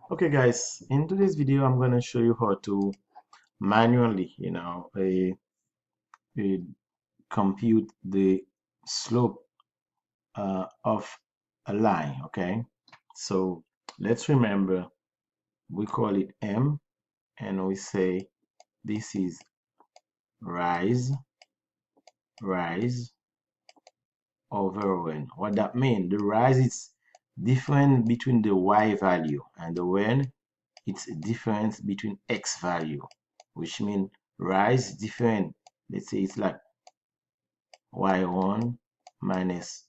Okay guys, in today's video I'm going to show you how to manually compute the slope of a line. Okay, so let's remember we call it M, and we say this is rise over when. What that means, the rise is different between the y value, and the when it's a difference between x value, which means rise different. Let's say it's like y1 minus,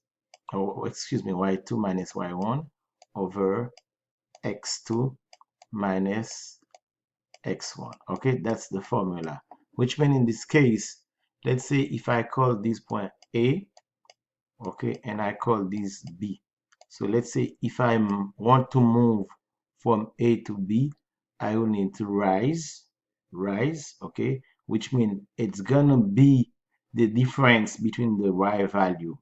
or excuse me, y2 minus y1 over x2 minus x1. Okay, that's the formula, which means in this case, let's say if I call this point A, okay, and I call this B. So let's say if I want to move from A to B, I will need to rise, okay, which means it's gonna be the difference between the y value.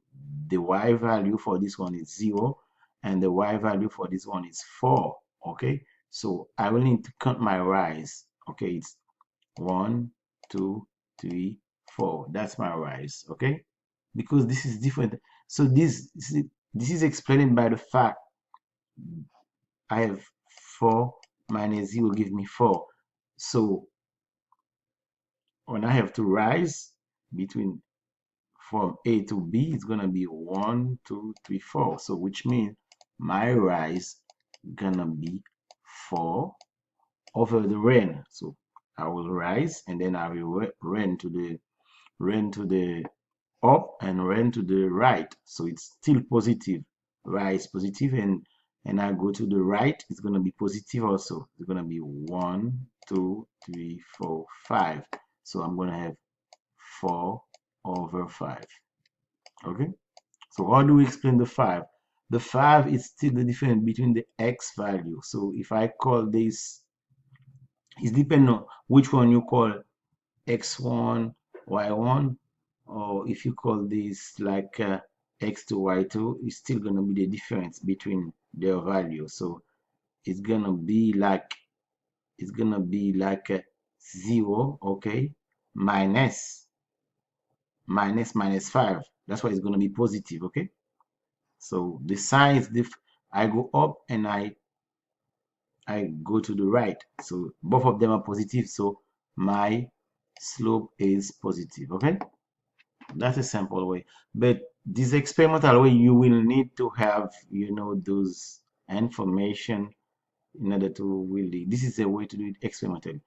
The y value for this one is 0, and the y value for this one is 4, okay. So I will need to count my rise, okay. It's 1, 2, 3, 4. That's my rise, okay, because this is different. So this is explained by the fact I have 4 minus 0 give me 4. So when I have to rise between from A to B, it's gonna be 1, 2, 3, 4. So which means my rise gonna be 4 over the rain. So I will rise, and then I will run to the up and run to the right. So it's still positive. Rise positive, and I go to the right, it's gonna be positive also. It's gonna be 1, 2, 3, 4, 5. So I'm gonna have 4 over 5. Okay. So how do we explain the 5? The 5 is still the difference between the x value. So if I call this, it's depending on which one you call x1, y1, or if you call this like x2, y2, it's still gonna be the difference between their value. So it's gonna be like a 0, okay, minus 5. That's why it's gonna be positive, okay. So the sign is different. I go up and I go to the right. So both of them are positive. So my slope is positive, okay. That's a simple way. But this experimental way, you will need to have, those information in order to really, this is a way to do it experimentally.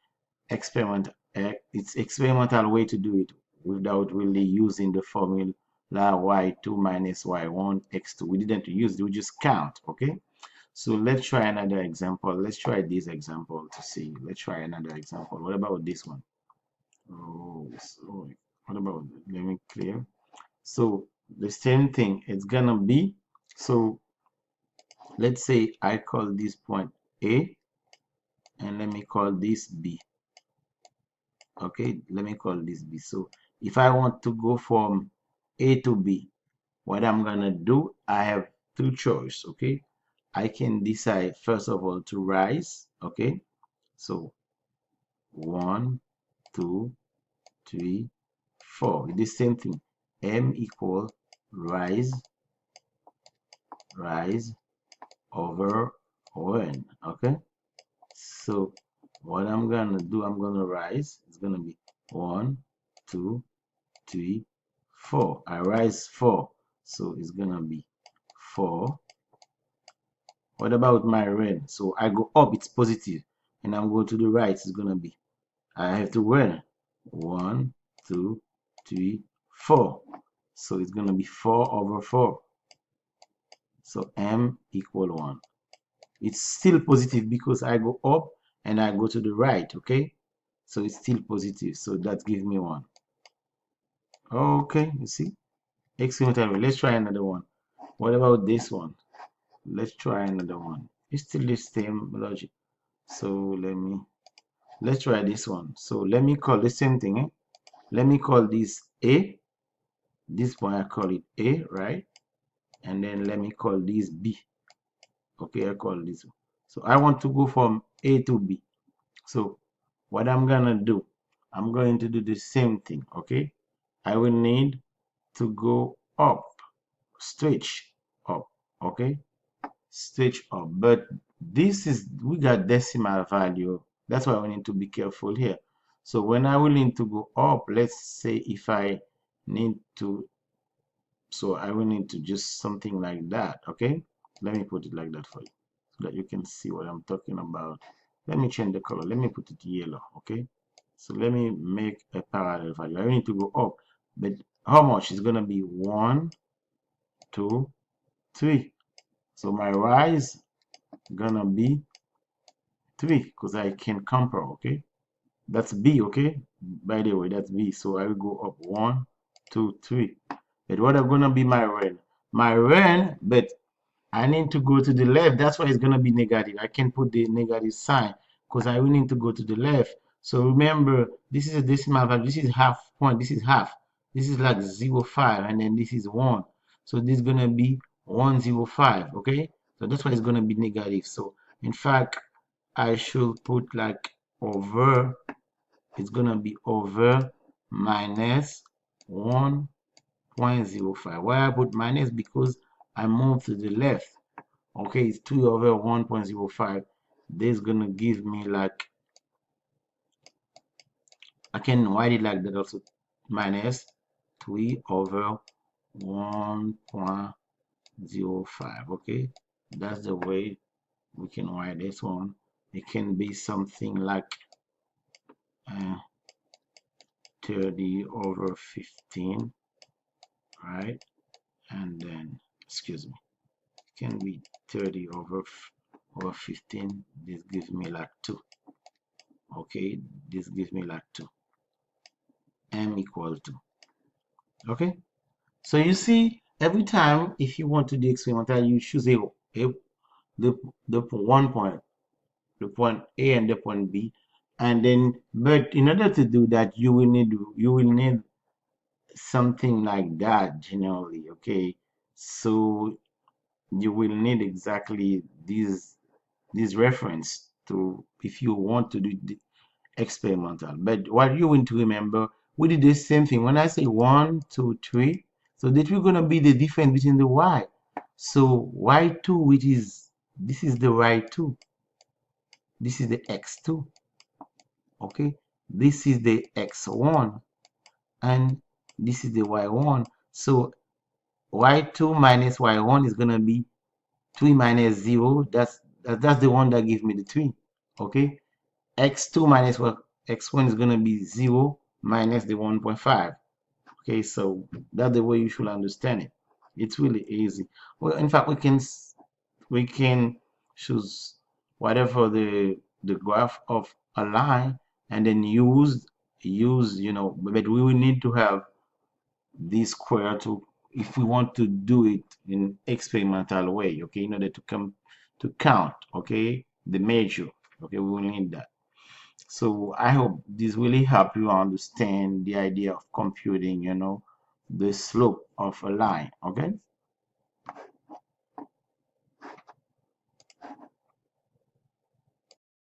It's experimental way to do it without really using the formula y2 minus y1 x2. We didn't use it, we just count, okay? So let's try another example. Let's try this example to see. Let's try another example. What about this one? Oh, sorry. What about, let me clear. So the same thing, it's gonna be, so let's say I call this point A, and let me call this B. Okay, let me call this B. So if I want to go from A to B, what I'm gonna do, I have two choices, okay. I can decide first of all to rise, okay. So 1, 2, 3, 4. The same thing. M equal rise over n, okay. So what I'm gonna do, I'm gonna rise. It's gonna be 1, 2, 3, 4. I rise 4, so it's gonna be 4. What about my run? So I go up, it's positive, and I'm going to the right, it's gonna be, I have to run 1, 2, 3, 4. So it's gonna be 4 over 4. So M equal 1. It's still positive because I go up and I go to the right, okay. So it's still positive, so that gives me 1. Okay, you see, excellent. Let's try another one. What about this one? Let's try another one. It's still the same logic. So let's try this one. So let me call the same thing, eh? Let me call this A. This one I call it A, right? And then let me call this B. Okay, I call this one. So I want to go from A to B. So what I'm gonna do, I'm going to do the same thing. Okay, I will need to go up, stretch up. Okay, stretch up. But this is, we got decimal value. That's why we need to be careful here. So when I will need to go up, let's say if I need to, so I will need to just something like that. Okay, let me put it like that for you so that you can see what I'm talking about. Let me change the color. Let me put it yellow. Okay, so let me make a parallel value. I need to go up, but how much is gonna be? 1, 2, 3. So my rise gonna be 3 because I can compare. Okay, that's B. Okay, by the way, that's B. So I will go up 1, 2, 3. But what are gonna be my run? My run, but I need to go to the left. That's why it's gonna be negative. I can put the negative sign because I will need to go to the left. So remember, this is a decimal value. This is half point. This is half. This is like 0.5, and then this is 1. So this is gonna be 105. Okay. So that's why it's gonna be negative. So in fact, I should put like over. It's gonna be over minus 1.05. Why I put minus? Because I moved to the left. Okay, it's 2 over 1.05. This is gonna give me like, I can write it like that also, minus 3 over 1.05. Okay, that's the way we can write this one. It can be something like 30 over 15, right? And then, excuse me, it can be 30 over 15. This gives me like 2. Okay, this gives me like 2. M equal to. Okay, so you see, every time if you want to do experimental, you choose the the one point, the point A and the point B, and then, but in order to do that, you will need something like that generally. Okay, so you will need exactly this reference to, if you want to do the experimental. But what you want to remember, we did the same thing. When I say 1, 2, 3, so that we're gonna be the difference between the y. So y2, which is, this is the y2, this is the x2. Okay, this is the x1, and this is the y1. So y2 minus y1 is gonna be 3 minus 0. That's the one that gives me the 3. Okay, x2 minus what, x1 is going to be 0 minus the 1.5. Okay, so that's the way you should understand it. It's really easy. Well, in fact, we can choose whatever the graph of a line, and then use, but we will need to have this square to, if we want to do it in experimental way. Okay, in order to come to count, okay, the measure. Okay, we will need that. So I hope this really help you understand the idea of computing, the slope of a line. Okay.